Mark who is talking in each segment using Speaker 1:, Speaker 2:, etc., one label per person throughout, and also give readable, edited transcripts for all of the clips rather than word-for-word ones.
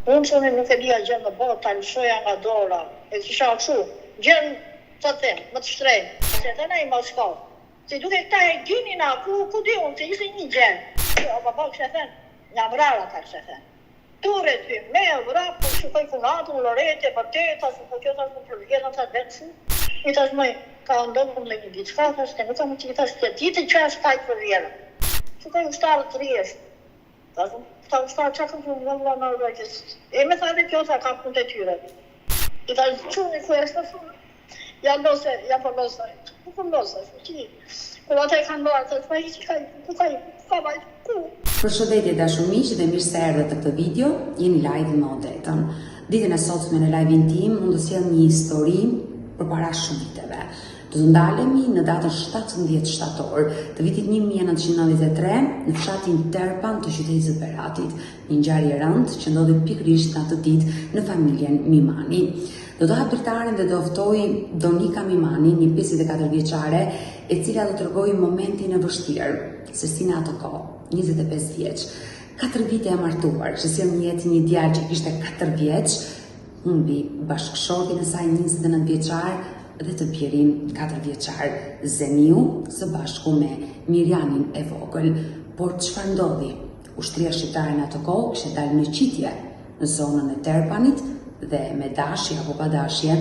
Speaker 1: Unë që nuk e dija gjë në botë, ta lëshoja nga dora, e kisha kështu, gjën të them, më të shtrejnë, se të nej më shko. Se duke këta e gjinina, ku di unë, se ishte një gjën. O baba kështë e thënë, nga mrara ta kështë e thënë. Ture ty, me vra, po shukoj funatu, lorete, për te, tash po kjo tash po përvjetën, tash vetë shu. I tash mëj, ka ndonë me një diçka, tash të nuk kam që tash të ditë që është kaj për vjerën. Shukoj ushtarë të rjesht. Tash ta ushtarë që kam punë nga në rëgjës. E me tha dhe kjo tha kam punë të tyre. I tash quni ku e shtë shumë. Ja po lose, ku lose, që ku ata e kanë bërë, tash ma i që ka bajtë, ku?
Speaker 2: Përshëndetje dashur miq dhe mirë se erdhët të këtë video. Jeni live me Odetën. Ditën e sotme në live-in tim mund të sjell një histori përpara shumë viteve. Do të ndalemi në datën 17 shtator të vitit 1993 në fshatin Terpan të qytetit të Beratit, një ngjarje e rëndë që ndodhi pikërisht në atë ditë në familjen Mimani. Do të hap dritaren dhe do ftoj Donika Mimani, një 54 vjeçare, e cila do t'rregojë momentin e vështirë, se si në atë kohë, 25 vjeç, 4 vite e martuar, që sjell në jetë një djalë që kishte 4 vjeç, humbi bashkëshortin e saj 29 vjeçar dhe të birin 4 vjeçar, Zeniu, së bashku me Mirjanin e vogël. Por çfarë ndodhi? Ushtria shqiptare në atë kohë kishte dalë në qitje në zonën e Terpanit dhe me dashje apo pa dashje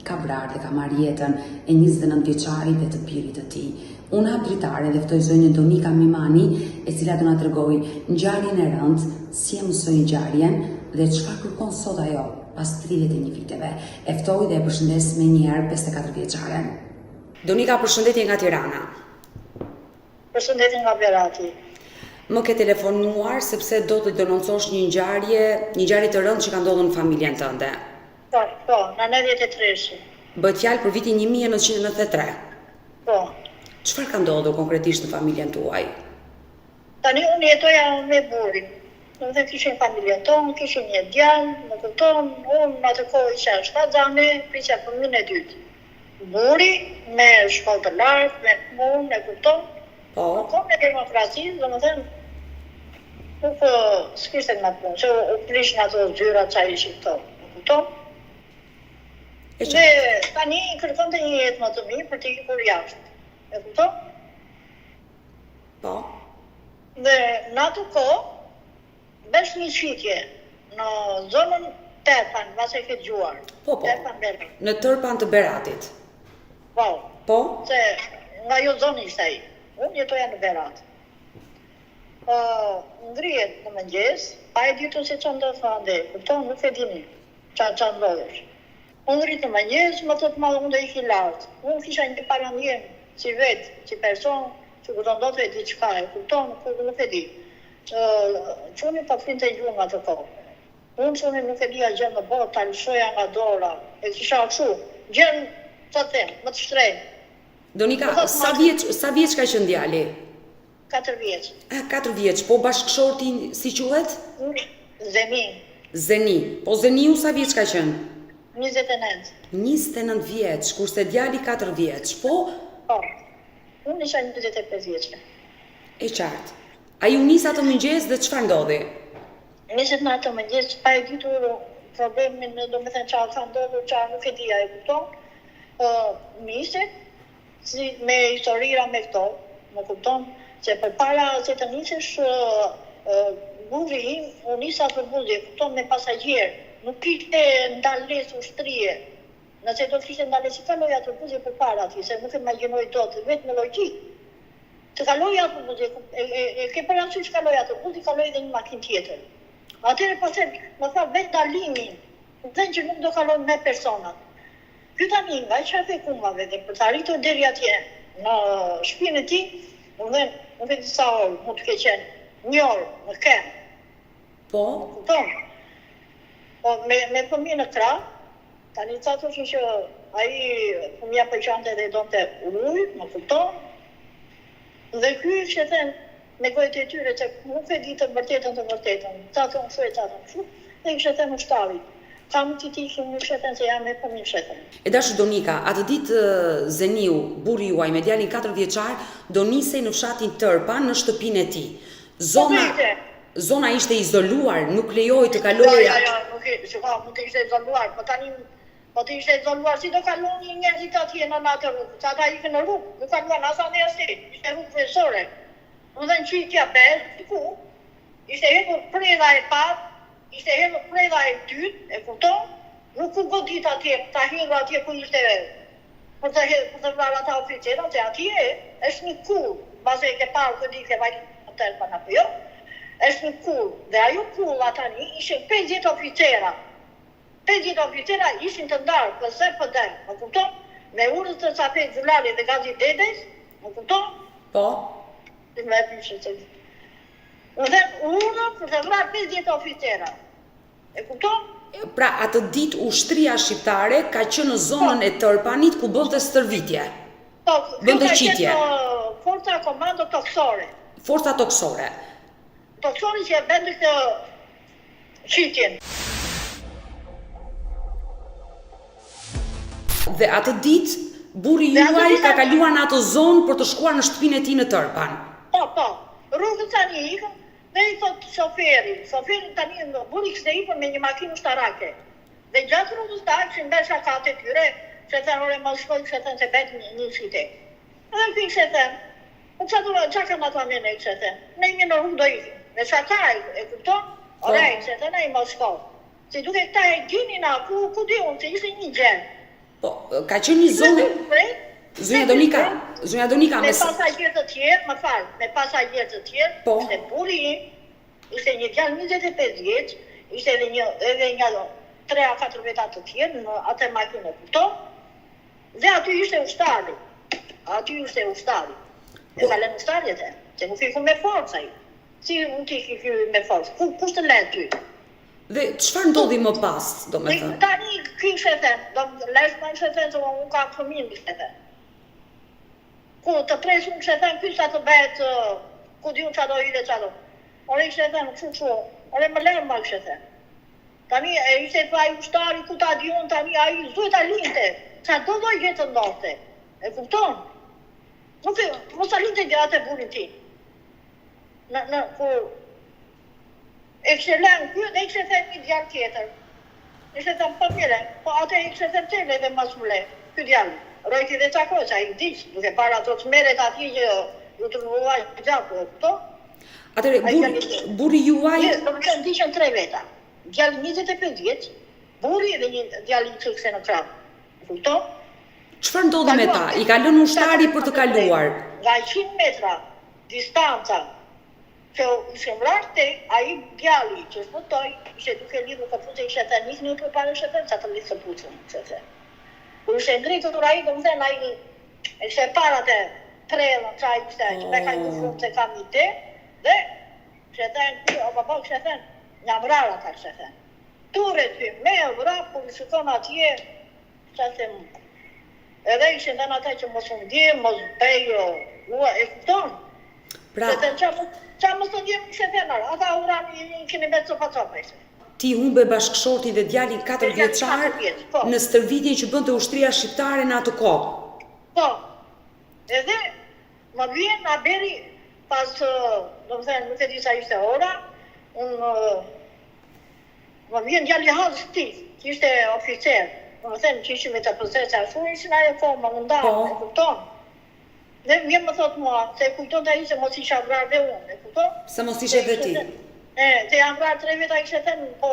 Speaker 2: ka vrarë dhe ka marrë jetën e 29 vjeçarit dhe të birit të tij. Unë hap dritaren dhe ftoj zonjën Donika Mimani, e cila do na tregojë ngjarjen e rëndë, si e mësoi ngjarjen dhe çfarë kërkon sot ajo pas 31 viteve. E ftoj dhe e përshëndes me një herë 54 vjeçaren. Donika, përshëndetje nga Tirana.
Speaker 1: Përshëndetje nga Berati.
Speaker 2: Më ke telefonuar sepse do të denoncosh një ngjarje të rëndë që ka ndodhur në familjen tënde.
Speaker 1: Po, në 93.
Speaker 2: Bëhet fjalë për vitin 1993.
Speaker 1: Po.
Speaker 2: Çfarë ka ndodhur konkretisht në familjen tuaj?
Speaker 1: Tani unë jetoja me burin. Do të kishim familjen tonë, kishim një djalë, më kupton, unë në atë kohë isha 7 xhame, prisja punën e dytë. Buri me shkollë të lartë, me punë, e kupton?
Speaker 2: Po.
Speaker 1: Kohën e demokracisë, domethënë nuk s'kishte nga punë, se u prishin ato zyra që ishin këto, e kupton? Dhe tani kërkonte një jetë më të mirë për të ikur jashtë, e kupton?
Speaker 2: Po.
Speaker 1: Dhe në atë kohë, besh një qitje në zonën Terpan, vase ke gjuar.
Speaker 2: Po.
Speaker 1: Terpan Berat.
Speaker 2: Në Terpan të Beratit.
Speaker 1: Po.
Speaker 2: Po?
Speaker 1: Se nga jo zonë ishte ai. Unë jetoja në Berat. Ngrihet në mëngjes, pa e ditur se çfarë do thande, kupton, nuk e dini çfarë ndodhesh. Unë ngrit në mëngjes, më thotë më unë do iki lart. Unë kisha një parandjem si vetë, si person, që do ndodhte diçka, e kupton, nuk e di. Çuni pa flinte gjuhë nga të kohë. Unë çuni nuk e dija gjë në botë, ta lëshoja nga dora, e kisha kështu, gjën të them, më të shtrejnë.
Speaker 2: Donika, sa vjeç ka qenë djali?
Speaker 1: 4 vjeç.
Speaker 2: 4 vjeç, po bashkëshorti si quhet? Zeni. Po Zeniu sa vjeç ka qenë?
Speaker 1: 29.
Speaker 2: 29 vjeç, kurse djali 4 vjeç, po?
Speaker 1: Po. Unë isha 25 vjeçme.
Speaker 2: E qartë. Ai u nis atë mëngjes dhe çfarë ndodhi?
Speaker 1: Niset në atë mëngjes, pa e ditur problemin, domethënë çfarë ka ndodhur, çfarë nuk e dija, e kupton? Niset si me historira me këto, më kupton, se përpara se të nisesh burri im, unë nisa për burri, kupton, me pasagjer, nuk kishte ndales ushtrie. Nëse do të kishte ndales, si kaloj atë burri përpara ati, se nuk e imagjinoj dot, vetëm me logjik. Të kaloj atë burri, e ke parasysh kaloj atë burri, kaloj edhe një makinë tjetër. Atëherë pastaj më tha vetë dalimin, dhe që nuk do kaloj me personat. Ky tani nga qafe kumave dhe për të arritur deri atje në shtëpinë e tij, nuk e di sa orë mund të ketë qenë, 1 orë në kem.
Speaker 2: Po?
Speaker 1: Kupton? Po me fëmijë në krah, tani ca thoshin që ai fëmia pëlqente dhe donte ujë, më kupton? Dhe ky që thënë me gojët e tyre që nuk e di të vërtetën, ca thonë kështu e ca thonë kështu, dhe kishte thënë ushtarit. Kam që ti ikim në shetën se jam me fëmijë në shetën.
Speaker 2: E dashur Donika, atë ditë Zeniu, burri juaj me djalin 4 vjeçar, do nisej në fshatin Terpan në shtëpinë e tij. Zona ishte izoluar, nuk lejoi të kalojë.
Speaker 1: Jo, nuk ishte izoluar, po të ishte izoluar, si do kaloni njerëzit atje në atë rrugë, që ata ikën në rrugë, nuk kaluan as universitet, ishte rrugë kryesore. Më dhe në qytja Bezë, ku, ishte hekur preda e parë, ishte hekur preda e dytë, e kupton, nuk u godit atje, ta hedhur atje ku ishte, për të vrarë ata oficerat, se atje është një kull, base e ke parë, këtë di ke vajtë në tërë për në për jo, është një kull, dhe ajo kulla tani ishin 50 oficera. 50 oficera ishin të ndarë për SPD, më kupton? Me urës të Safet Gjulali dhe Gazi Dedes, më kupton?
Speaker 2: Po.
Speaker 1: Me pishë të gjithë. Më dhe urë për të vrarë 50 oficera. E kupton?
Speaker 2: Pra, atë ditë ushtria shqiptare ka qenë në zonën e Tërpanit ku bënte stërvitje.
Speaker 1: Po,
Speaker 2: bënte qitje.
Speaker 1: Forca komando toksore.
Speaker 2: Forca toksore.
Speaker 1: Toksori që e bëndë këtë qitjen.
Speaker 2: Dhe atë ditë, burri juaj ka kaluar në atë zonë për të shkuar në shtëpinë e tij në Tërpan.
Speaker 1: Po. Rrugës tani ikën dhe i thot shoferi tani burri kishte ikën me një makinë ushtarake. Dhe gjatë rrugës ta kishin bërë shakat e tyre, që thënë ore mos shkoj, që thënë se bet një qite. Edhe ky kishte thënë, po çka kanë ata me ne, kishte thënë, ne jemi në rrugë do ikim. Me shaka e kupton? Ore, kishte thënë ai mos shkoj. Si duke këta e dinin ku di unë, se ishte një gjë.
Speaker 2: Po, ka qenë një zonë. Zonja Donika,
Speaker 1: me pasagjerë të tjerë, më fal, me pasagjerë të tjerë, ishte burri im, ishte një djalë 25 vjeç, ishte edhe një 3-4 veta të tjerë në atë makinë, kupton? Dhe aty ishte ushtari. E ka lënë ushtari atë, se nuk iku me forcë ai. Si nuk iku me forcë? Kush të lë ty?
Speaker 2: Dhe çfarë ndodhi më pas, domethënë?
Speaker 1: Tani kishte thënë, lëshma ishte thënë se unë kam fëmijën, kishte thënë. Ku të presun kështë e thënë, kështë të bëhet, ku di unë që do ide që do. Ore kështë e thënë, kështë, ore më lërë më kështë e thënë. Tani e ishte të ai ushtari, ku ta di unë, tani a i zujt a linte, që do gjë të ndoste. E kupton? Nuk e, mos a linte gjë atë burin ti. Ku e kështë e lënë kjo dhe e kështë e thënë një djarë tjetër. Ishte thënë, po mire, po atë e kështë e thënë tele dhe mas më le, kjo djarë. Rojti dhe qako, që a i diqë, duke para të meret ati që ju të vuaj gjaku, e këto?
Speaker 2: Atere, burri juaj...
Speaker 1: Do më qënë diqën 3 veta. Djali 25 vjeç, burri dhe një djali që këse në kramë. Këto?
Speaker 2: Çfarë ndodhi me ta? I ka lënë ushtari për të kaluar?
Speaker 1: Nga 100 metra distanca që ishte vrarë, ai djali që shpëtoi, ishte duke lidhur kapucën, ishte thënë nikni për para shëtën, sa të lidhë kapucën, që thënë. Kur ishte ndritur ai, do më thënë, ai ishte para të trellën, që ai ishte, që me ka një frumë se kam një te, dhe që thënë, o baba që thënë, një vrarë ata që thënë. Ture ty, me vrarë, kur i shukon atje, që thënë, edhe ishte ndën ata që mos më dje, mos bejo, e kupton.
Speaker 2: Pra,
Speaker 1: qa mos të dje, që thënë, ata urani keni me copa-copa ishte.
Speaker 2: Ti humbe bashkëshortin dhe djalin 4 vjeçar në stërvitjen që bënte ushtria shqiptare në atë kohë.
Speaker 1: Po. Edhe më vjen na beri pas, do më thënë, nuk e di sa ishte ora, më vjen djali Hazë ti, që ishte oficer, do më thënë që ishte me të procese ashtu, ishin ajo kohë më ndarë, e kupton. Dhe vjen më thotë mua, se kujton të ai se mos isha vrarë dhe unë, e kupton.
Speaker 2: Se mos ishe dhe ti.
Speaker 1: Se janë vrarë 3 veta, kështë thënë, po,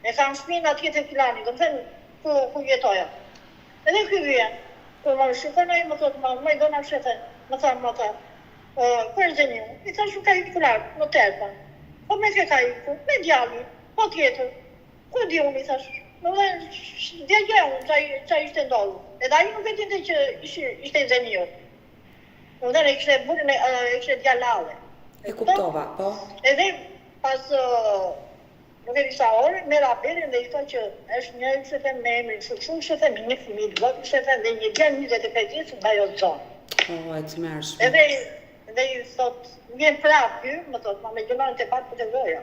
Speaker 1: e kam shpinë atje të filani, do më thënë, ku jetoja. Edhe ky vjen, ku më shukon ai më thotë, më i dona kështë thënë, më thamë më ta, kërë zë një, i thënë shu ka i kularë, në tërpa. Po me ke ka i ku, me djali, po tjetër, ku di unë, i thash, më dhe, djegje unë, qa ishte ndollu. Edhe ai nuk e tinte që ishte zë një. Më dhe, e kështë djalale.
Speaker 2: E kuptova, po.
Speaker 1: Edhe, pas, nuk e disa orë, me raperin dhe i thë që është një që them me emrin shumë që them një fëmijë të vogël që them dhe një djalë 25 vjeç nga ajo zonë.
Speaker 2: E të mërshme.
Speaker 1: Edhe i thot, vjen prapë ky, më thot, ma me gjëmarën të partë për të goja.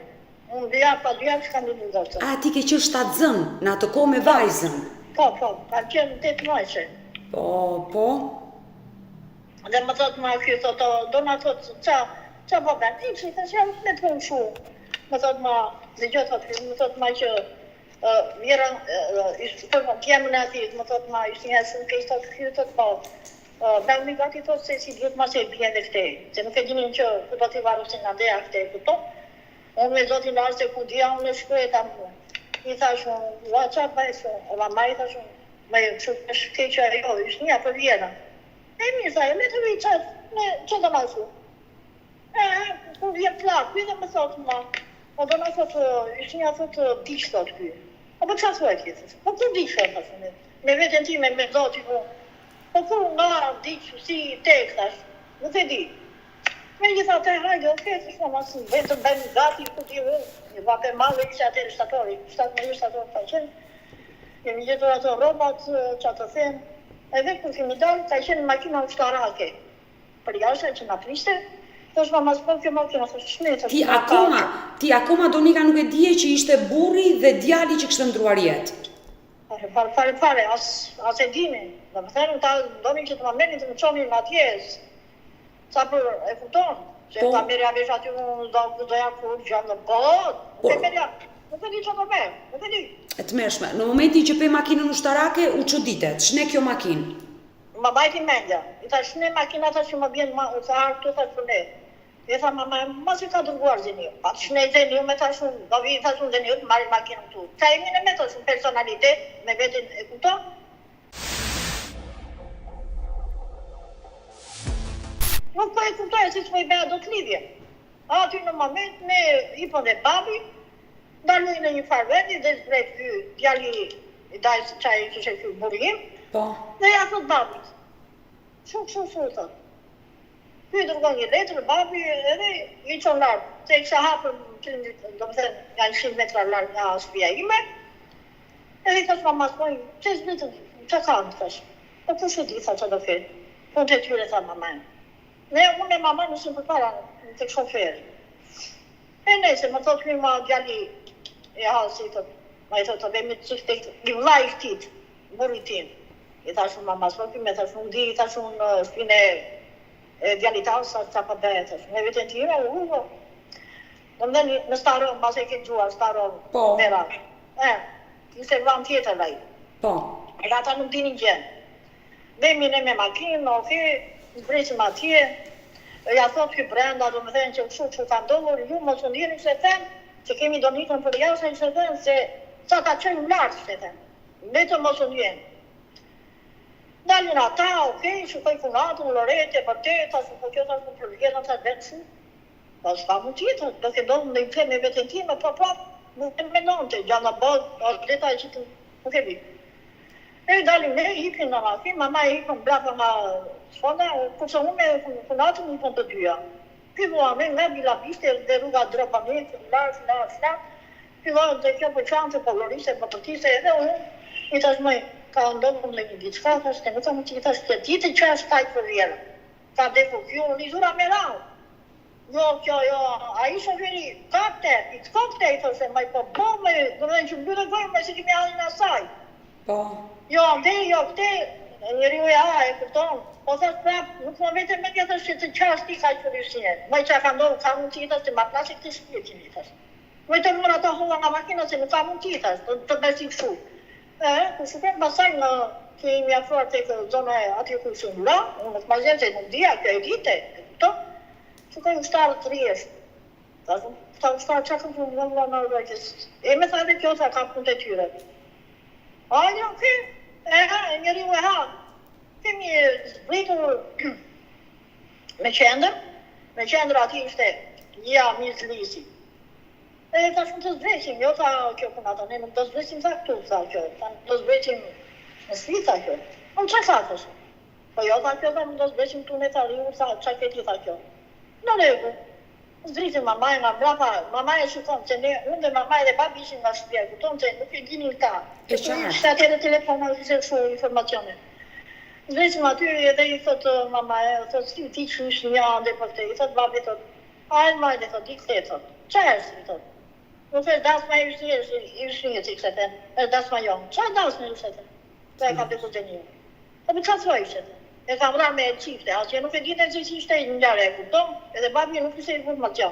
Speaker 1: Unë dhe pa 2 javë që kam një ndosë.
Speaker 2: A, ti ke qenë shtatzën në atë kohë me vajzën?
Speaker 1: Po, ka qenë 8 muajshe.
Speaker 2: Po.
Speaker 1: Dhe më thot, ma ky thot, do na thot, qa po ben, i që i thë që jam me punë shumë. më thot ma, dëgjoj thot, më thot ma që vjerën, kemën e atit, më thot ma, ishtë një shumë keq thot, kërë thot po, bëllë një gati thot se si dhjetë ma se bjen dhe këte, se nuk e dinin që ku do t'i varu si nga deja këte, këto, unë me zotin arë se ku dhja unë e shkreta më, i thash unë, WhatsApp e shumë, o ma i thash unë, me shumë shkeqa e jo, ishtë një për vjerën. E mi thaj, me të vijë që do ma shumë. Kur vjen plak, kuj dhe më thot ma, o do ma thot, ishtë një thot diq thot kuj. O po qa thua kje, po kur diq thot, thashme, me vetën ti me zotin unë. Po kur nga diq si tek, thash, nuk e di. Me një thot e hajde, oke, të shma ma si, vetëm bëjmë gati, ku ti unë, një vape malë, ishe atër shtatori, shtatori pa qenë. Kemi gjetur ato robat, që ato them, e vetë kur kemi dalë, ka qenë makina ushtarake. Për jashtë që nga priste, të shma ma s'pon kjo makina, të shmetë.
Speaker 2: Ti akoma Donika nuk e dije që ishte burri dhe djali që kështë ndruar jetë.
Speaker 1: Fare, as e dini. Dhe më thënë, ta donin që të më menin të më qonin në atjes. Sa për e kupton, që ta merja vesh aty unë do ja kur gjëmë dhe nuk e merja. Nuk e di që të me, nuk e di.
Speaker 2: E të mërshme, në momenti që pe makinën ushtarake, u çuditet, shne kjo makinë?
Speaker 1: Ma bajti mendja, i tha shne makina ta që më bjenë të arë të thash për ne. I tha mama, ma si ka dërguar Zeniu. Pa të shne Zeniu me thash unë, do vi thash unë Zeniu të marri makinën tu. Qa e mine me thash unë personalitet, me vetin e kupton. Nuk po e kuptoj si që po i beha do të lidhje. Aty në moment me ipon dhe babi, daloj në një farë vendi dhe zbret ky djali i dajës qaj që që ky burim, dhe ja thot babit. Shumë thot. Ky dërgon një letër, babi edhe i qon lartë, se i kësha hapër, do më thënë, janë 100 metra lartë nga shtëpia ime, edhe i thash mama s'poj, që zbritën, që ka në të thash? Po kush e di, tha që do fejtë, punë të tyre, tha mama. Ne, unë e mama nësëm për para në të shoferë. E nese, më thot një ma djali e halsi, ma i thot të vemi të qifte, i vla i këtit, burri tim. I thash unë mama s'poj, me thash unë di, i thash unë shpine djali talë, sa që pa bëhe, thash. Me vetën tira, Në më dhe në staron, mas e ke gjua, staron, vera. Kise vlam tjetër laj. E ata nuk dinin gjenë. Vemi ne me makinë, oke, zbresim atje, ja thot që brenda, do më thënë që që ka ndodhur, ju mos u ndihni se them, që kemi Donikën për jashtë, se them se sa ta qëjmë lartë, se them. Vetëm mos u ndihni. Dalin ata, okej, shukoj funatën, lorete, vërtet, ashtu po kjo tash më përvjetën të vetë shumë. Po s'ka mund tjetër, do ke dohë në i të me vetën time, po nuk e menonte, gjanë në bodë, o detaj që të nuk e vi. E dalim ne, hipin në makin, mama e hipin blaka nga shfonda, kurse unë me funatën një pun të dyja. Pivua me nga bila biste dhe rruga dropa me, lartë, pivua dhe kjo për qanë, po lorise, po përtise, edhe unë, i tash mëj, ka ndohëm me një diçka, tash të nuk kam që i tash të ditë që është tajtë për vjerë. Ka defu kjo, një zura me rau. Jo, a i shoferi, kapte, i të kopte, i thoshe, maj po me, dërën që mbyrë gojë, me si kemi alin asaj. Jo, këte, njëri u e kupton, po thash prap, nuk më vete me tja thash që të qas ti ka i përrishtine. Maj që ka ndohë, ka mund që i thash të matlashe këtë shpjetin i thash. Maj të mura të hova nga makina se nuk ka mund që i thash, të besi këshu. Ku shupem pasaj në kemi afruar të zonë atje ku shumë la, unë të mazhen se nuk dhja, kjo e dite, këto, shukaj ushtarë të rjesht. Ta ushtarë që këmë shumë nga në rëgjës. E me thajde kjo sa ka punë të tyre. Ajde, oke, njëri u e ha. Kemi zbritur me qendër ati ishte një mis lisi. E ta shumë të zbreqim, jo ta kjo punata, ne nuk të zbreqim ta këtu, ta kjo, ta nuk të zbreqim në svi, ta kjo. Unë që ka të shumë? Po jo, ta kjo, ta nuk të zbreqim tu me ta riu, ta që këti, ta kjo. Në regu, zbreqim mamaj nga brapa, mamaj e shukon, që ne, unë dhe mamaj dhe babi ishin nga shpia, këton që nuk e ginin ta. E qarë. Shtë atere telefona, se shumë informacione. Zbreqim aty edhe i thotë mamaj, thotë si ti që ishë një ande për te, i thotë babi, thotë, ajnë majde, thotë, i këtë, thotë, që është, thotë. Nuk e dasma i vëshnjë që i kështë e dasma jonë. Qa dasma i kështë e? Të e ka besu të një. E për qa të i kështë e? E ka vra me qifte, asë që nuk e ditë e që ishte i njare e kupton, edhe babi nuk ishte i informacion.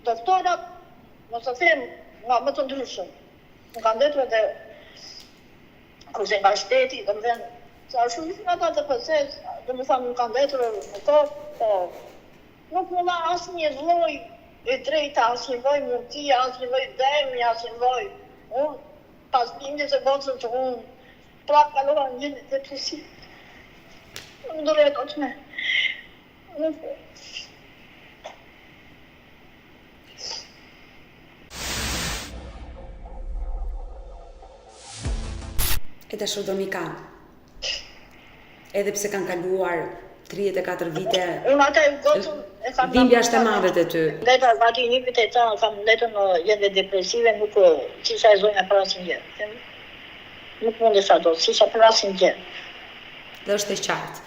Speaker 1: doktorat, mos të them, nga më të ndryshëm. Më kanë ndetur edhe kurse nga shteti, domethënë, sa shumë nga ata të përses, domethënë më kanë ndetur në kohë, po nuk më dha asnjë lloj e drejta, asnjë lloj mundësie, asnjë lloj dëmi, asnjë lloj. Unë pas bindjes së botës që unë pra kalova një depresiv. Nuk do të thotë më.
Speaker 2: E dashur Donika, edhe pse kanë kaluar 34 vite,
Speaker 1: unë atë gotën e kam
Speaker 2: dhimbja është e madhe te ty.
Speaker 1: Ndeta gati një vit e ca, kam ndetën në gjendje depresive, nuk çisha e zonja për asnjë gjë. Nuk mundesha dot, çisha për asnjë gjë.
Speaker 2: Dhe është e qartë.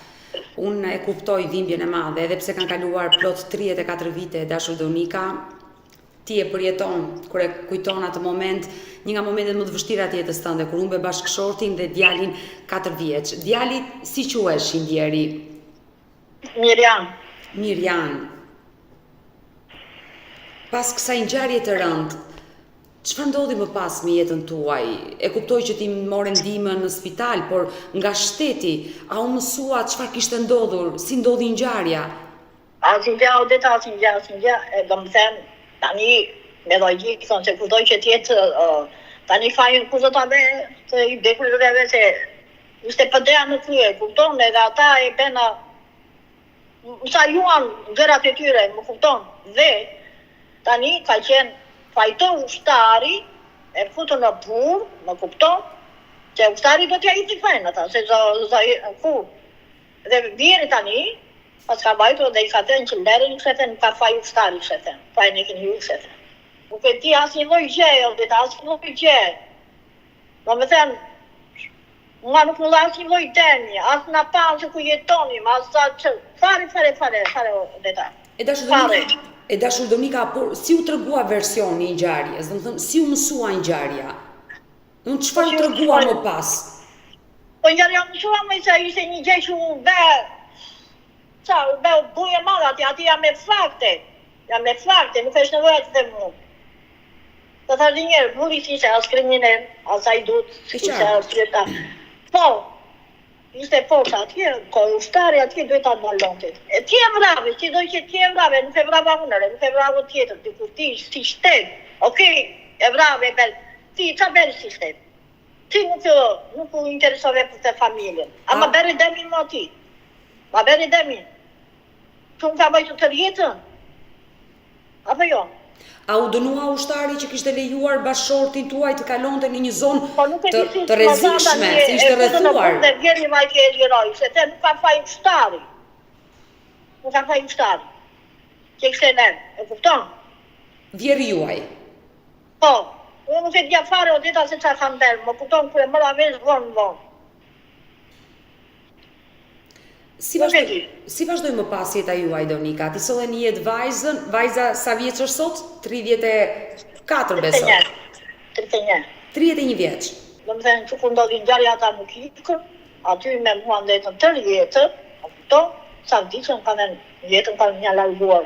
Speaker 2: Unë e kuptoj dhimbjen e madhe, edhe pse kanë kaluar plot 34 vite, dashur Donika, ti e përjeton, kur e kujton atë moment, një nga momentet më të vështira të jetës tënde, kur humbe bashkëshortin dhe djalin 4 vjeç. Djali si quheshin djeri? Mirjan. Pas kësaj ngjarje të rëndë, çfarë ndodhi më pas me jetën tuaj? E kuptoj që ti more ndihmën në spital, por nga shteti, a u mësua çfarë kishte ndodhur? Si ndodhi ngjarja?
Speaker 1: Asnjë gjë, domethënë tani me logjikë thonë se kurdoj që tjetë tani fajin ku do ta bë të i dekurave se ishte pëdea në krye, kupton, edhe ata e bëna sa juan gjërat e tyre, më kupton, dhe tani ka qenë fajtor ushtari, e futur në burr, më kupton, që ushtari do t'ja hiqë fajin ata, se ku. Dhe vjeri tani, pas ka bajtur dhe i ka thënë që lërën i kështetën, ka faj ushtari i kështetën, fajin e kënë ju i kështetën. Nuk e di asnjë lloj gjë, asnjë lloj gjë. Domethënë, nga nuk më dha asnjë lloj dëmi, as na panë që ku jetonim, as që fare deta.
Speaker 2: E dashur Donika, por si u tregua versioni i ngjarjes? Domethënë, si u mësua ngjarja? Domethënë, çfarë u tregua më pas?
Speaker 1: Po ngjarja mësua më se ishte një gjë që u bë u bë buje madhe, aty jam me fakte, nuk është nevojë të them mua. Të thashë njërë, burri ishte as kriminal, as ai dut, ishte as kreta. Po, ishte forca atje, ko ushtari atje duhet ta ndalonte. E ti e vrave, ti do që ti e vrave, nuk e vrava unëre, nuk e vrava tjetër, ti kur ti si shtet. Okej, e vrave, ti qa beri si shtet. Ti nuk u interesove për të familjen. Ama beri demin më ti. Ma beri demin. Që unë ka bëjtë të rjetën. Apo jo?
Speaker 2: A u dënua ushtari që kishte lejuar bashkëshortin tuaj të kalonte në një zonë të rrezikshme, si ishte rrethuar?
Speaker 1: Dhe vjeri vajtje e liroj, se te nuk ka faj ushtari. Që kështë e e kupton?
Speaker 2: Vjeri juaj?
Speaker 1: Po, unë nuk e dja fare o dita se qa kam bërë, më kupton kërë mëra vesh vonë.
Speaker 2: Si vazhdoj më pas jeta juaj, Donika? Ti solleni jetë vajza sa vjeç është sot? 34 besoj. 31 vjeç.
Speaker 1: Domethënë që kur ndodhi ngjarja ata nuk ikën, aty me mua ndetën tërë jetën, apo sa vdiqën kanë jetën kanë një larguar.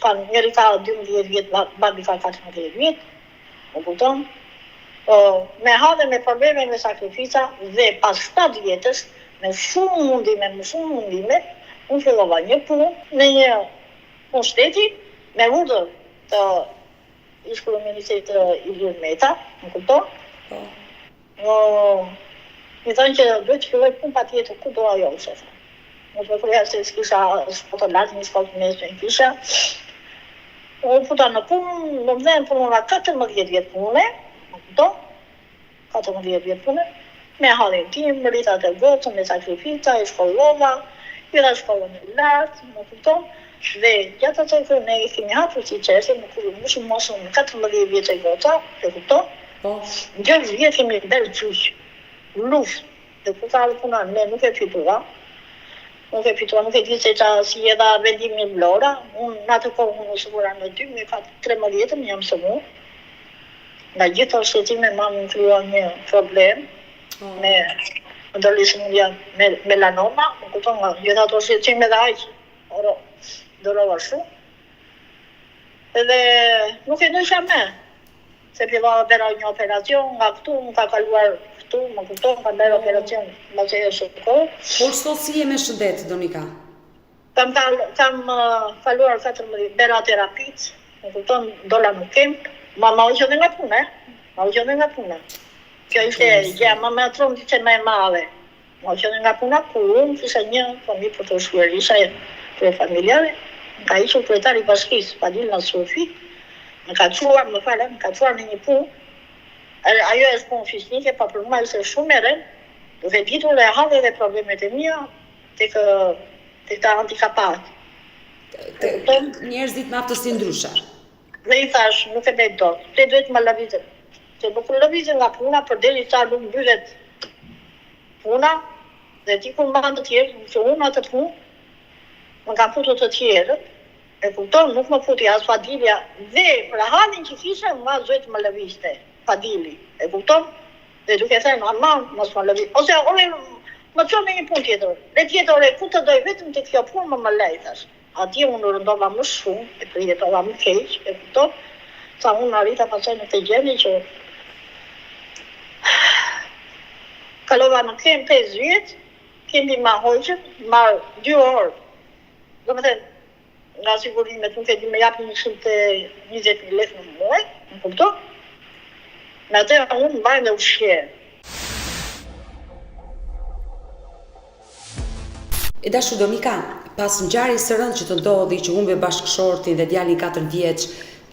Speaker 1: Kanë njëri ka 12 vjet, babi ka 14 vjet. Apo me hadhe, me probleme, me sakrifica dhe pas 7 vjetësh me shumë mundime, unë fillova një punë në një punë shteti, me urdhër të ish-kryeministit Ilir Meta, më kupton? Mi thënë që duhet të filloj punë patjetër ku do ajo, se thënë. Mos më thoya se s'kisha shkollë lart, një shkollë mesme kisha. Unë futa në punë, domethënë punova 14 vjet pune, më kupton? 14 vjet pune. Me halin tim, rritat e votën, me sakrifica, e shkollova, jera shkollën e lartë, më kupton, dhe gjatë atë kërë ne i kemi hapur si qërësi, më kërë mushim mosën në 14 vjetë e vota, e kupton, në 6 vjetë kemi bërë qysh, luft, dhe ku ka dhe puna, ne nuk e fitua, nuk e di se qa si edha vendimi Vlora, unë në atë kohë unë sëvura në 2, me ka 13 jetën, jam sëvu, nga gjithë të shtetime mamë më kryo një problem, me ndërlismëria me melanoma, më kupton nga gjithë ato shqetësime dhe aq, dorova shumë. Edhe nuk e nësha me, se fillova bëra një operacion nga këtu, më ka kaluar këtu, më kupton, ka bërë operacion, më që e shëko.
Speaker 2: Por sot si e me shëndet, Donika?
Speaker 1: Kam kaluar 14 bëra terapit, më kupton, dola në kemp, ma u qënë nga puna, Kjo ishte gjë më me atrum që më e madhe. Ma u qënë nga puna ku unë kisha një fëmijë për të shkuar, isha për familjare, ka ishur kryetari i bashkisë, Padilna Sofi, më ka çuar në një punë. Ajo është punë fisnike, pa për mua ishte shumë e rëndë, duke ditur e hadhe dhe problemet e mia tek ta handikapat.
Speaker 2: Njerëzit me aftësi ndryshe.
Speaker 1: Dhe i thash, nuk e bëj dot, te duhet më lëvizet. Se nuk lëvizet nga puna përderisa nuk mbyllet puna, dhe ti kur mban të tjerë, që unë atë punë, më kam futur të tjerët, e kupton, nuk më futi as Fadilja, dhe për halin që kisha, ma zojt më lëvizte, Fadili, e kupton? Dhe duke thënë, aman, mos më lëviz, ose ore, më qonë në një punë tjetër, dhe tjetër, ore, ku të doj vetëm të kjo punë, më lej, thash. Ati unë rëndova më shumë, e përjetova më keq, e kupton? Sa unë arrita pasaj në të gjeni që kalova në kem 5 vjetë, kemi ma hoqën, marë 2 orë. Do më thënë, nga sigurimet nuk e di me japë 120.000 lekë në muaj, në kupton? Me atë unë mbajnë dhe ushqe.
Speaker 2: E dashu Donika, pas ngjarjes së rëndë që të ndodhi që humbe bashkëshortin dhe djalin 4 vjeç,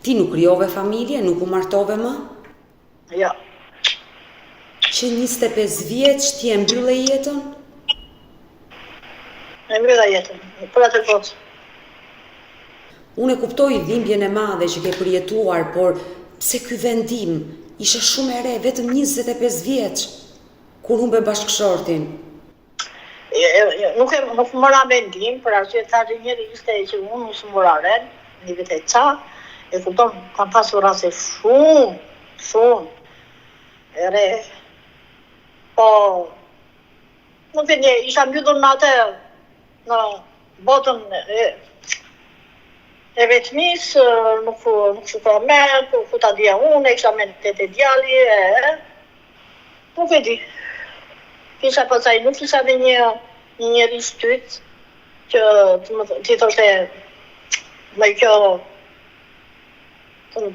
Speaker 2: ti nuk krijove familje, nuk u martove më?
Speaker 1: Ja.
Speaker 2: Që 25 vjeç ti e mbylle jetën?
Speaker 1: E mbylla jetën, për atë kohë.
Speaker 2: Unë e kuptoj dhimbjen e madhe që ke përjetuar, por pse ky vendim ishte shumë e re, vetëm 25 vjeç, kur humbe bashkëshortin?
Speaker 1: Nuk mora vendim, për arsye thashë njëri ishte që unë mos mora rend, një vit e ca, e kupton, kam pasur raste shumë, e re, po, nuk e një, isha mbyllur në atë, në botën e vetmis, nuk shukra me, ku ta dija unë, e kisha me të djali, nuk e di. Kisha pasaj, nuk kisha dhe një njeri shtyt, që ti thoshte, me kjo,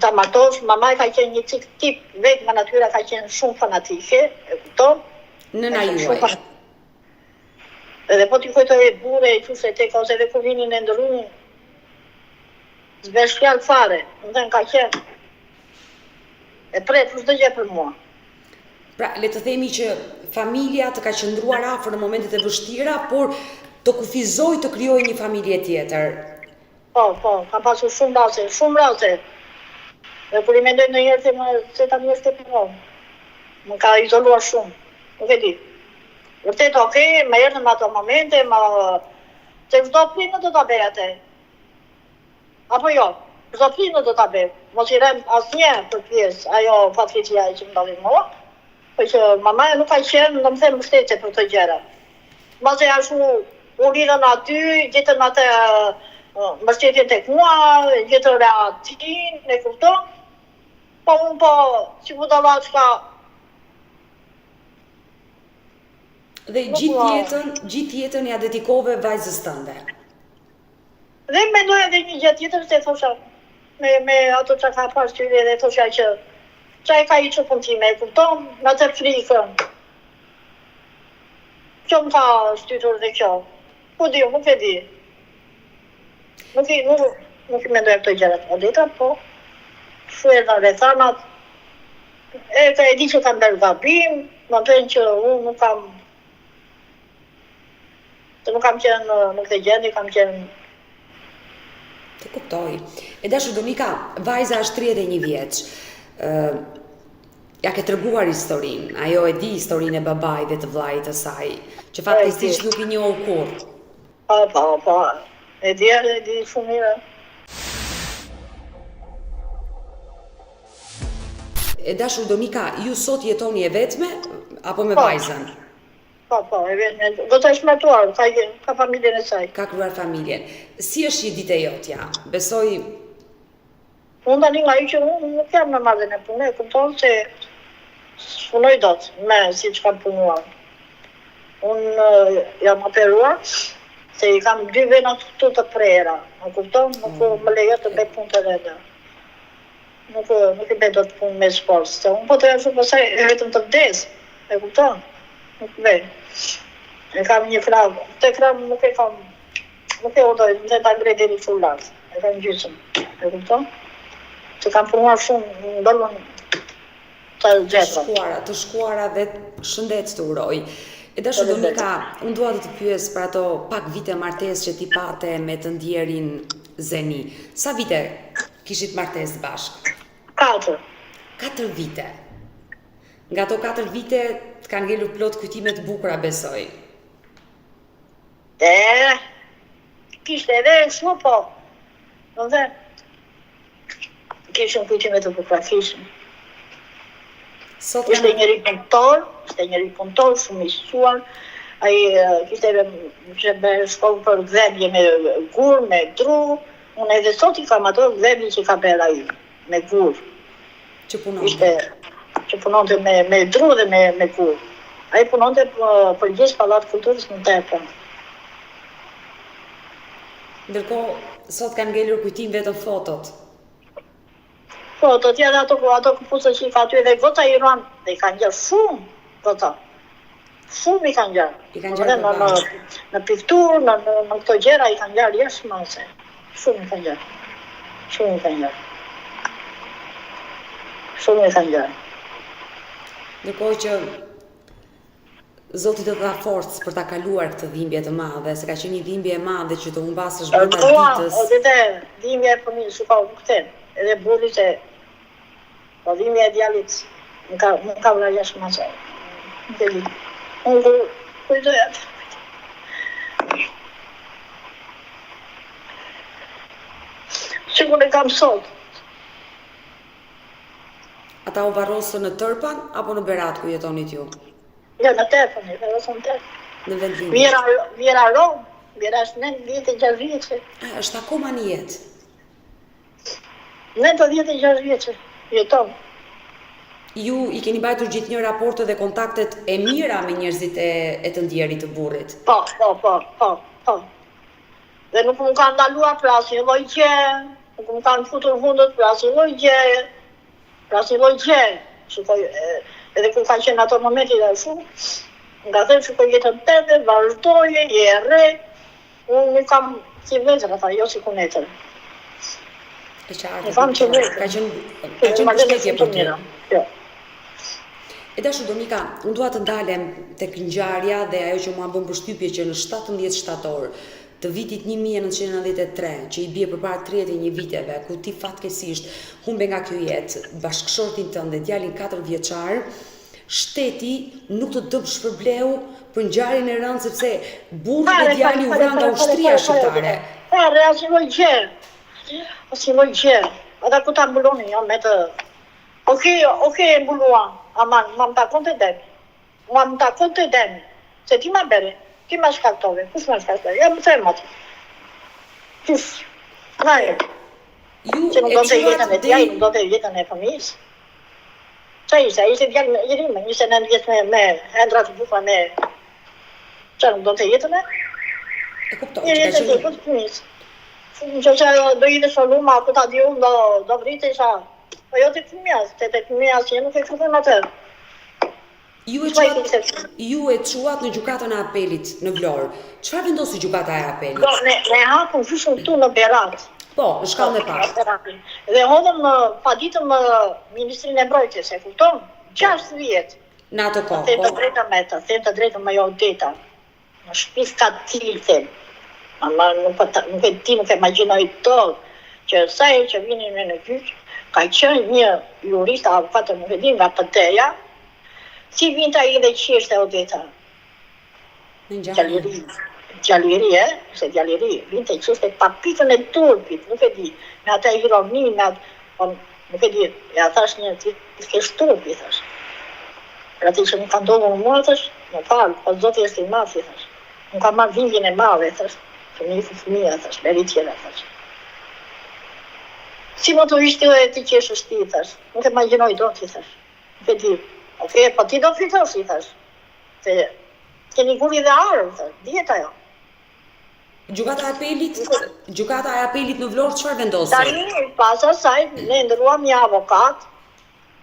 Speaker 1: ta martosh, mama ka qenë një cik tip, vetë nga natyra ka qenë shumë fanatike, e kupton?
Speaker 2: Nëna juaj.
Speaker 1: Edhe po t'i kujtoj e bure, i quse te ka, ose dhe kur vinin e ndërru, zbesh fjallë fare, më thënë ka qenë, e pret, çdo gjë për mua.
Speaker 2: Pra, le të themi që familja të ka qëndruar afër në momentet e vështira, por të kufizoj të krijojë një familje tjetër.
Speaker 1: Po, kam pasur shumë raste. Dhe kur i mendoj ndonjëherë se tani është e punon. Më ka izoluar shumë, nuk e di. Vërtet, okay, më erdhën ato momente, se çdo prinë do ta bëj atë. Apo jo, çdo prinë do ta bëj. Mos i rëm asnjë për pjesë, ajo fatkeqësia që më ndodhi mua. Po që mamaja nuk ka qenë, do më thënë, mbështetje për të gjëra. Mbase ashtu u ridhën aty, gjetën atë mbështetje tek mua, gjetën reaktin, e kupton? Po unë po, që budalla çka.
Speaker 2: Dhe gjithë jetën ja dedikove vajzës tënde.
Speaker 1: Dhe mendoja edhe një gjë tjetër, se thosha, me ato që ka pas qyri, dhe thosha që çaj ka i që puntime, e kupton, në të frikën. Kjo më ka shtytur dhe kjo. Po di, nuk e di. Nuk i mendoj këto gjërat. O dita, po, shuer në rethanat, e di që kam bërë gabim, më thënë që unë nuk kam qenë në këtë gjendje, kam qenë.
Speaker 2: Të kuptoj. E dashur Donika, vajza është 31 vjeç. Ja ke treguar historinë, ajo e di historinë e babait dhe të vllait të saj, që faktikisht nuk i njohu kurrë.
Speaker 1: Po, e di shumë mirë.
Speaker 2: E dashur Donika, ju sot jetoni e vetme apo me vajzën?
Speaker 1: Po, e vetme. Do të është martuar, ka familjen e saj.
Speaker 2: Ka krijuar familjen. Si është një ditë e jotja? Besoj
Speaker 1: Unë tani nga që unë nuk jam në marrën e punë, kupton se punoj dot me si që kam punuar. Unë jam operuar, se i kam 2 vena të prera, më kupton, nuk më lejo të bëj punë të reda. Nuk i bëj dot punë me sport, se unë po të jam shumë pësaj e vetëm të vdes, e kupton, nuk bëj. E kam një krabë, të krabë nuk e udoj, nuk e ta ngrej deri fullat, e kam gjysëm, e kupton? Se kam punuar shumë në dollën të gjetra.
Speaker 2: Të shkuara dhe shëndet të uroj. E dashur Donika, unë dua të pyes për ato pak vite martesë që ti pate me të ndjerin Zeni. Sa vite kishit martesë bashkë?
Speaker 1: 4.
Speaker 2: 4 vite. Nga ato 4 vite të kanë ngelur plot kujtime të bukura, besoj.
Speaker 1: Kishte edhe shumë po. Do të kishim kujtime të bukura, kishim. Ishte njëri punëtor, shumë i shquar. Ai kishte që me shkollë për dhemje me gur, me dru. Unë edhe sot i kam ato dhemje që ka bërë ai, me gur.
Speaker 2: Që punonte?
Speaker 1: Që punonte me dru dhe me gur. Ai punonte për gjithë Pallat Kulturës në Tepër.
Speaker 2: Ndërkohë, sot kanë ngelur kujtim vetëm fotot.
Speaker 1: Fotot, janë ato këpucët që i ka aty dhe gota i ruan, dhe i kanë gjerë shumë, gota. Shumë i kanë gjerë.
Speaker 2: I kanë gjerë
Speaker 1: në pikturë, në këto gjera i kanë gjerë jeshtë mase. Shumë i kanë gjerë. Shumë i kanë gjerë. Shumë i kanë gjerë.
Speaker 2: Ndërkohë që Zoti të dha forcë për ta kaluar këtë dhimbje të madhe, se ka qenë një dhimbje e madhe që të humbasësh brenda ditës.
Speaker 1: Edhe dhimbja e fëmijës, shikoj nuk them, edhe burrit e dhimbja e djalit nuk ka vrarë jashtë masë. Nuk e di. Unë kujtoj atë. Sigur e kam sot.
Speaker 2: Ata u varrosën në Tërpan apo në Berat ku jetonit ju?
Speaker 1: Jo, në Tërpan, varrosën në Tërpan.
Speaker 2: Në vendlindje.
Speaker 1: Vjera Rom, vjera është 96 vjeçe.
Speaker 2: Është akoma në jetë.
Speaker 1: 96 vjeçe, jeton.
Speaker 2: Ju i keni mbajtur gjithnjë raporte dhe kontaktet e mira me njerëzit e të ndjerit të burrit?
Speaker 1: Po. Dhe nuk më kanë ndaluar për asnjë lloj gjë, nuk më kanë futur hundët për asnjë lloj gjë. Shikoj, edhe kur kanë qenë ato momentet e shumë, nga them shikoj jetën tënde, vazhdoje, je e re. Unë nuk kam si vëzër ata, jo si kunetër.
Speaker 2: E qartë.
Speaker 1: Nuk kam që vëzër.
Speaker 2: Ka qenë pushtetje për ty.
Speaker 1: Jo.
Speaker 2: E dashur Donika, unë dua të ndalem tek ngjarja dhe ajo që mua bën përshtypje që në 17 shtator të vitit 1993, që i bie përpara 31 viteve, ku ti fatkeqësisht humbe nga kjo jetë bashkëshortin tënd dhe djalin 4 vjeçar, shteti nuk të dëm shpërbleu për ngjarjen e rëndë sepse burri dhe djali u vranë nga ushtria shqiptare.
Speaker 1: Asnjë lloj gjë. Ata ku ta mbulonin jo me të. Okej, e mbuluan. Aman, mam ta konte demi. Se ti ma bere, ti ma shkaktove, kush ma shkaktove? Ja më them atë. Kush? Naje. Se nuk do të jetën e tjaj, nuk do të jetën e fëmijës. Qa ishte djallë i rime, 29 vjetë me hendra të bufa me... Qa nuk do të jetën e?
Speaker 2: E kuptoj,
Speaker 1: që ka qenë... Një fëmijës. Që do jetë shëlluma, ku ta di unë, do vrite isha... Po jo të fëmijas, të fëmijas që nuk e këtën atë.
Speaker 2: Ju e quat në gjykatën e apelit në Vlorë. Çfarë vendosi gjykata e apelit?
Speaker 1: Ne hapëm fushën këtu në Berat.
Speaker 2: Po, në shkallën e parë.
Speaker 1: Dhe hodhëm paditëm Ministrinë e Mbrojtjes, e kupton? 6 vjet.
Speaker 2: Në ato kohë,
Speaker 1: po. Them të drejtën me jo deta. Në shtëpi ka tilte. Ama nuk e imagjinoj tot që sa herë që vinin në gjyq, ka qenë një jurist avokat nuk e di nga PT-ja, si vinte ai dhe qishte Odeta. Gjalliri, se gjalliri, vinte qishte pa pikën e turpit, nuk e di, me ata ironi, nuk e di, ja thash një ti kesh turpi, thash. Pra ti që nuk ka ndodhur mua, thash, më falë, po zoti është i madh, thash. Nuk ka marrë dhimbjen e madhe, thash, fëmija, thash, me tjera, thash. Si më të ishte dhe ti qeshës ti, thash. Nuk e imagjinoj do ti, thash. Nuk e di. Oke, po ti do fitosh, i thash. Se keni guri dhe arëm, thash. Dihet ajo.
Speaker 2: Gjukata e apelit në Vlorë çfarë vendosi?
Speaker 1: Tani, pas asaj, ne ndërruam një avokat,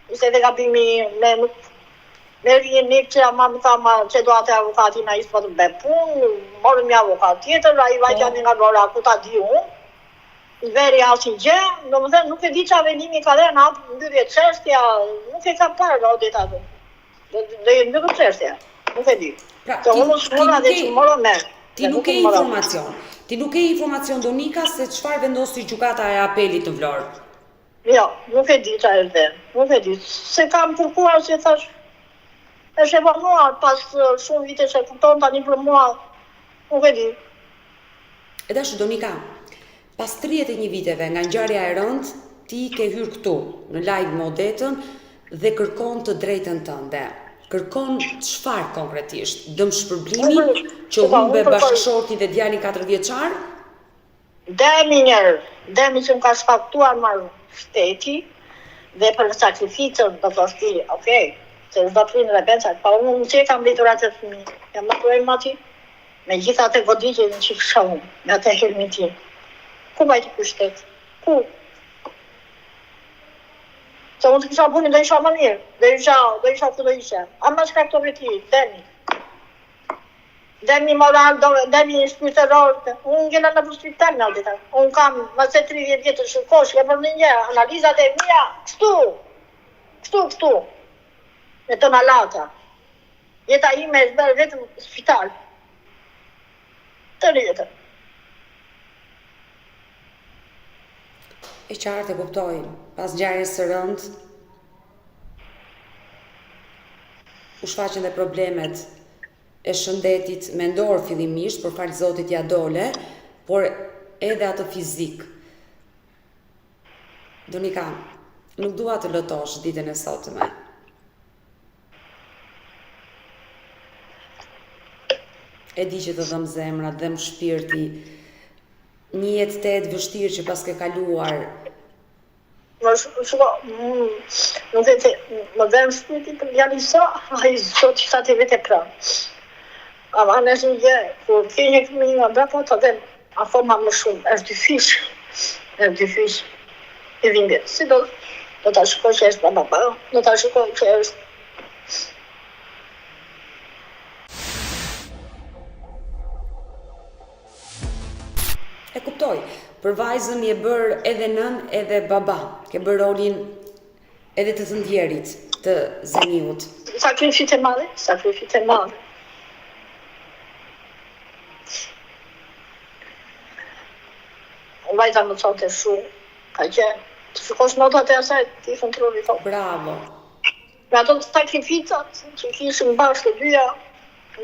Speaker 1: se dhe gabimi me rjeni që ama më tha që do atë avokati na isë për të be punë, morëm një avokat tjetër, a i vajtjani nga Vlora, ku ta di unë, veri asin gjë, do më thënë, nuk e di që vendimi ka dhe në atë mbyrje çështja, nuk e ka parë, do dit atë. Dhe i mbyrë çështja, nuk e di. Të unë shmona dhe që morë me.
Speaker 2: Ti nuk e informacion. Ti nuk e informacion Donika se çfarë vendosi gjykata e apelit në Vlorë.
Speaker 1: Jo, nuk e di çfarë është. Nuk e di. Se kam kërkuar si thash. Është evaluar pas shumë vite që kupton tani për mua. Nuk e di.
Speaker 2: E dash Donika, pas 31 viteve nga ngjarja e rëndë, ti ke hyrë këtu në live me Odetën dhe kërkon të drejtën tënde. Kërkon çfarë konkretisht? Dëm shpërblimi që humbe bashkëshortin dhe djalin 4 vjeçar?
Speaker 1: Demi njerë, demi që më ka shfaktuar marrë shteti dhe për sakrificën do të shti, okej, se s'do prinë dhe bençak, pa unë që kam litur atë fëmijë, jam më tuaj mati, me gjitha atë goditje në që kësha unë, me atë helmin tim. Ku bajti ky shtet? Ku? Se unë të kisha punin do isha më mirë, do isha ku do isha. Ama shka këto veti, demi. Demi moral, demi shpirtëror, unë gjena në për shpirtar në dita. Unë kam më se 30 vjetë shërkosh, e për një analizat e mija, kështu, me të nalata. Jeta ime e shberë vetëm spital. Të rjetër.
Speaker 2: E qartë e kuptoj, pas ngjarjes së rëndë, u shfaqen dhe problemet e shëndetit mendor fillimisht, por fal Zotit ja dole, por edhe atë fizik. Donika, nuk dua të lotosh ditën e sotme. E di që të dhëm zemra, dhëm shpirti, një jetë të jetë vështirë që pas ke kaluar.
Speaker 1: Më dhem shpirti për djali sa, a i zot që sa të vete pranë. Ama në është një gjë, kur ke një fëmijë nga brapa, të dhem afoma më shumë, është dyfish, i dhimbje. Si do të shikoj që është baba, do të shikoj që është.
Speaker 2: E kuptoj, për vajzën je bërë edhe nën edhe baba, ke bërë rolin edhe të të ndjerit, të zëniut.
Speaker 1: Sakrifit e madhe. Vajza më qote shumë, ka qenë, të shikosh notat e asaj, ti kontrolli to.
Speaker 2: Bravo.
Speaker 1: Me ato të sakrificat që kishim bashkë të dyja,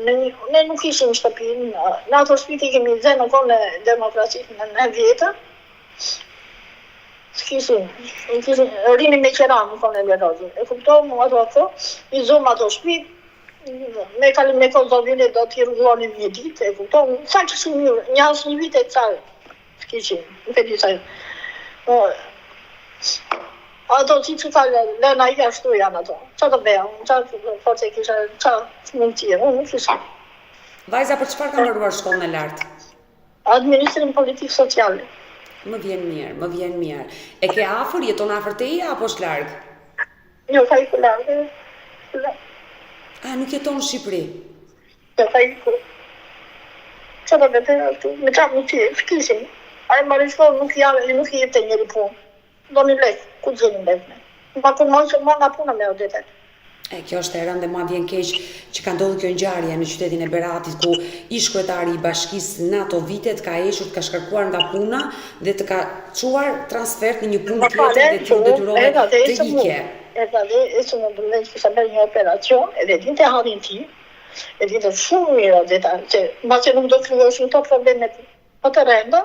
Speaker 1: ne nuk ishim në shtëpinë, në ato shtëpi kemi zënë në kohën e demokracisë në vjetër. S'kishim, rini me qeran në kohën e Lerozit. E kuptohem ato, i zoom ato shtëpi, me kalim me kohë zovile do t'i rrugonim një ditë, e kuptohem, sa kishim një asë një vite e kësaj, s'kishim, nuk e di sa. Ato që ka lëna i ashtu janë ato. Qa të beja, qa forse kisha, qa mundësie, unë nuk kisha.
Speaker 2: Vajza për çfarë ka mbaruar shkollën e lartë?
Speaker 1: Administrim politikë sociale.
Speaker 2: Më vjen mirë. E ke afër, jeton afër teje apo është larg?
Speaker 1: Jo, ka iku larg.
Speaker 2: A, nuk jeton në Shqipëri?
Speaker 1: Jo, ka iku. Qa të bete ashtu, me qa mundësie, s'kishim. A e marrë shkollë nuk i jepte njëri punë. Do një lekë, ku të gjenim lekëme. Ma kur mojë nga puna me Odetet.
Speaker 2: Kjo është e rëndë dhe ma vjen keq që ka ndodhur kjo ngjarje në qytetin e Beratit, ku ish kryetari i bashkisë në ato vitet ka eshur, ka shkarkuar nga puna dhe të ka çuar transfert në një punë tjetër dhe të detyrove të ikje.
Speaker 1: Edhe e që më dëmën që kisha bërë një operacion, edhe dinte halin ti, e dinte shumë mirë Odetet, që ma që nuk do të kryosh në to problemet më të rënda.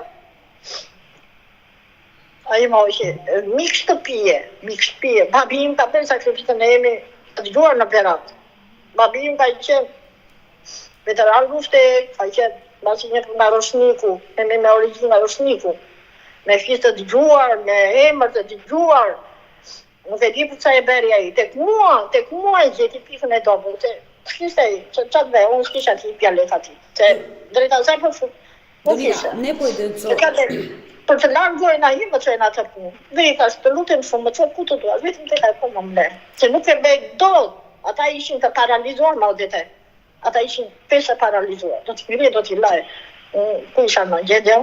Speaker 1: A i ma që mik shtëpije, babi im ka bërë sakrifitën e jemi të dëgjuar në Berat. Babi im ka qenë veteran lufte, ka qenë basi një nga Roshniku, me origjinë nga Roshniku. me fis të dëgjuar, me emër të dëgjuar. Nuk e di për çfarë e bëri ai. Tek mua e gjeti pikën e dobët. Se kishte ai, çfarë bëj, unë s'kisha ti pjalet aty. Se drejta sa po
Speaker 2: Donika, ne po e dëgjoj.
Speaker 1: Për të largojnë ai më çojnë atë punë. Drejta, të lutem shumë, më çoj ku të dua, vetëm tek ai po më mbë. Se nuk e bëj dot. Ata ishin të paralizuar më odete. Ata ishin pesë paralizuar. Do t'i vjen, do t'i laj. Ku isha në gjendje?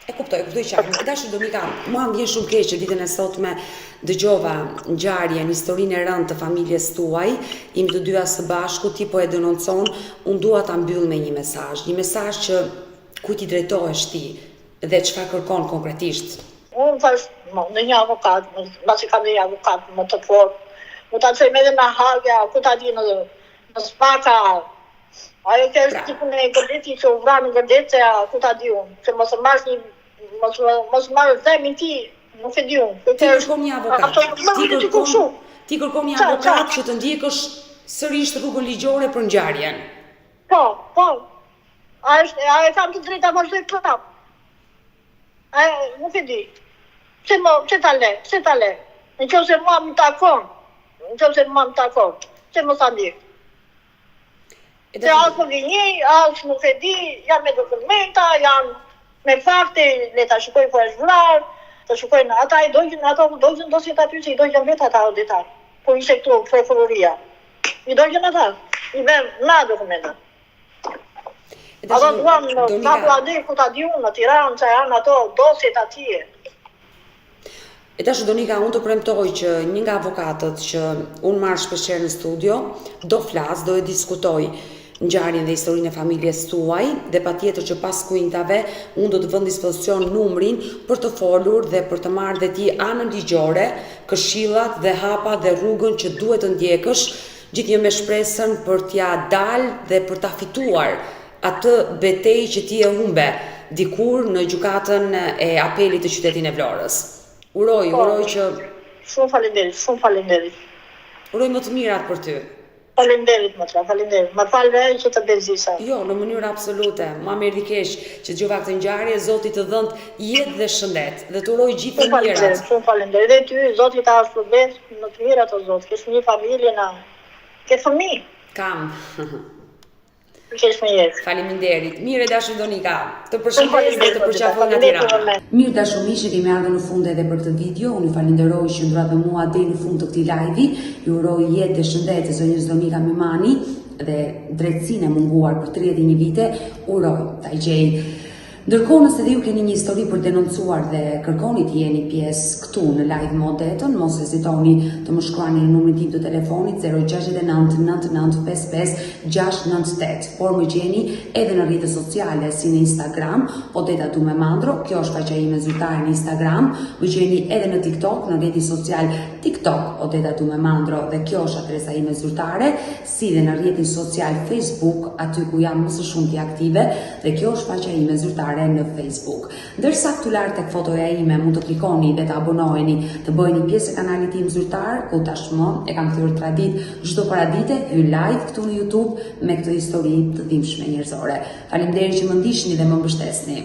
Speaker 2: E kuptoj qartë. Dashur Donika, mua më vjen shumë keq që ditën e sotme dëgjova ngjarjen, historinë e rëndë të familjes tuaj, jemi të dyja së bashku, ti po e denoncon, unë dua ta mbyll me një mesazh që kujt i drejtohesh ti dhe çfarë kërkon konkretisht.
Speaker 1: Unë thash, në një avokat, mbasi kam një avokat më të fortë, mu ta çojmë edhe në Hagja, ku ta di në Spaka. Ajo që është tipun e gërdeti që u vra në gërdetja, ku ta di unë, që mos marrë zemin ti, nuk e di unë.
Speaker 2: Ti kërkon një avokat. Ti kërkon një avokat që të ndjekësh sërish rrugën ligjore për ngjarjen.
Speaker 1: Po. A e kam të drejta vazhdoj prap. Nuk e di. Pse ta le? Nëse mua më takon, se mos ta ndjek. Se asë më gënjej, asë nuk e di, jam me dokumenta, jam me fakte, le ta shikoj po është vrar, të shikojnë ata i dojgjën do si ta pysi, i dojgjën vetë ata auditar, po ishe këtu prokuroria. I dojgjën ata, i ven na dokumenta. Ato duan në Tablladi, ku ta di unë, në Tiranë, që janë ato dosjet atje.
Speaker 2: E tash Donika, unë të premtoj që një nga avokatët që unë marrë shpeshherë në studio, do flas, do e diskutoj ngjarjen dhe historinë e familjes tuaj dhe patjetër që pas kuintave unë do të vënd dispozicion numrin për të folur dhe për të marrë dhe ti anën ligjore, këshillat dhe hapat dhe rrugën që duhet të ndjekësh, gjithnjë me shpresën për t'ja dalë dhe për ta fituar atë betejë që ti e humbe dikur në gjykatën e apelit të qytetit të Vlorës. Uroj që...
Speaker 1: Shumë falenderit.
Speaker 2: Uroj më të mirat për ty.
Speaker 1: Falenderit. Më falë që të bezisa.
Speaker 2: Jo, në mënyrë absolute. Ma më erdhi keq që dëgjova këtë ngjarje, Zoti të dhënë jetë dhe shëndet dhe të uroj gjithë të mirat.
Speaker 1: Shumë falenderit. Dhe ty, Zoti ta shpërblet më të mirat o Zot. Kesh një familje na. Ke fëmijë?
Speaker 2: Kam.
Speaker 1: Faleminderit.
Speaker 2: Mirë dashur Donika, të përshëndes dhe të përqafoj nga Tirana. Mirë dashur miq, kemi ardhur në fund edhe për këtë video. Unë ju falenderoj që ndroat me mua deri në fund të këtij live-i. Ju uroj jetë dhe shëndet zonjës Donika Memani dhe drejtësinë e munguar për 31 vite. Uroj ta gjej. Ndërkohë nëse dhe ju keni një histori për denoncuar dhe kërkoni të jeni pjesë këtu në live modetën, mos hezitoni të më shkruani në numrin tim të telefonit 069 99 55 698, por më gjeni edhe në rrjetet sociale si në Instagram, Odeta Dumemandro, kjo është faqja ime zyrtare në Instagram, më gjeni edhe në TikTok, në rrjetin social TikTok Odeta Dumemandro dhe kjo është adresa ime zyrtare, si dhe në rrjetin social Facebook, aty ku jam më së shumti aktive dhe kjo është faqja ime zyrtare në Facebook. Ndërsa këtu lart tek fotoja ime mund të klikoni dhe të abonoheni, të bëheni pjesë e kanalit tim zyrtar, ku tashmë e kam thyer tradit çdo paradite hyj live këtu në YouTube me këtë histori të dhimbshme njerëzore. Faleminderit që më ndiqni dhe më mbështesni.